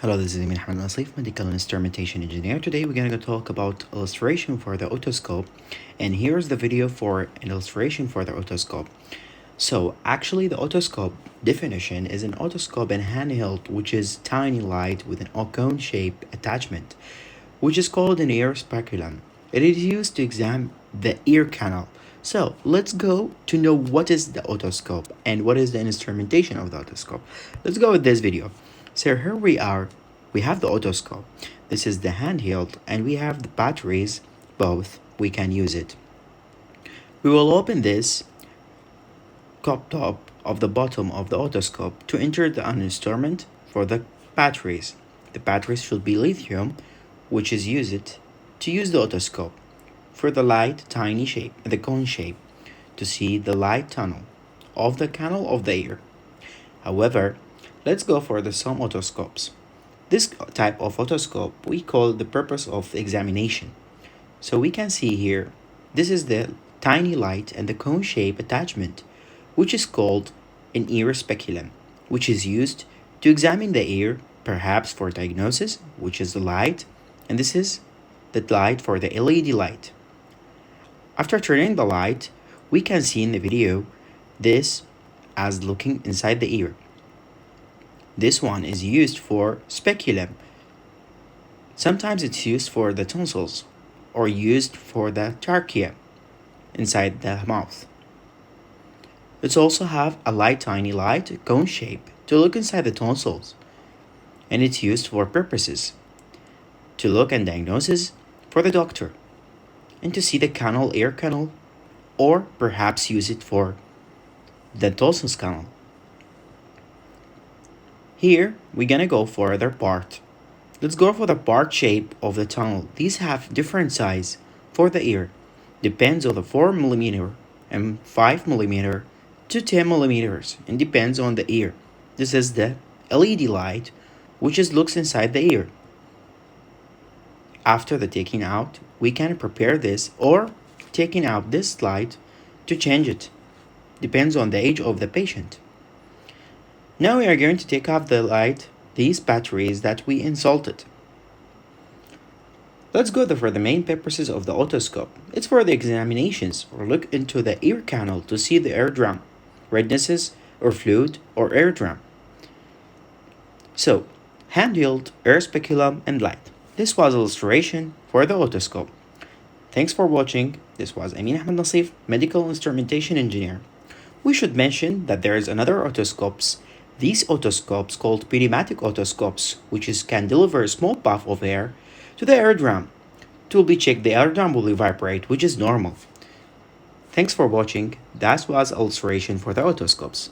Hello, this is AMEEN medical instrumentation engineer. Today we're going to talk about illustration for the otoscope, and here's the video for an illustration for the otoscope. So actually the otoscope definition is an otoscope in handheld, which is tiny light with an cone shape attachment, which is called an ear speculum. It is used to examine the ear canal. So let's go to know what is the otoscope and what is the instrumentation of the otoscope. Let's go with this video. So here we are. We have the otoscope. This is the handheld, and we have the batteries. Both we can use it. We will open this top of the bottom of the otoscope to enter the instrument for the batteries. The batteries should be lithium, which is used to use the otoscope for the light tiny shape, the cone shape, to see the light tunnel of the canal of the ear. However, let's go for the some otoscopes. This type of otoscope we call the purpose of examination. So we can see here, this is the tiny light and the cone shape attachment, which is called an ear speculum, which is used to examine the ear, perhaps for diagnosis, which is the light, and this is the light for the LED light. After turning the light, we can see in the video this as looking inside the ear. This one is used for speculum. Sometimes it's used for the tonsils or used for the trachea inside the mouth. It's also have a tiny light cone shape to look inside the tonsils, and it's used for purposes to look and diagnosis for the doctor and to see the canal, ear canal, or perhaps use it for the tonsils canal. Here, we're gonna go for other part. Let's go for the part shape of the tunnel. These have different size for the ear. Depends on the 4mm and 5mm to 10mm, and depends on the ear. This is the LED light, which is looks inside the ear. After the taking out, we can prepare this or taking out this light to change it. Depends on the age of the patient. Now we are going to take off the light, these batteries that we inserted. Let's go for the main purposes of the otoscope. It's for the examinations or look into the ear canal to see the eardrum, rednesses or fluid or eardrum. So, handheld, ear speculum, and light. This was illustration for the otoscope. Thanks for watching. This was AMEEN Dhyeaa, medical instrumentation engineer. We should mention that there is another otoscopes. These otoscopes called pneumatic otoscopes, which can deliver a small puff of air to the eardrum. To be checked, the eardrum will vibrate, which is normal. Thanks for watching. That was illustration for the otoscopes.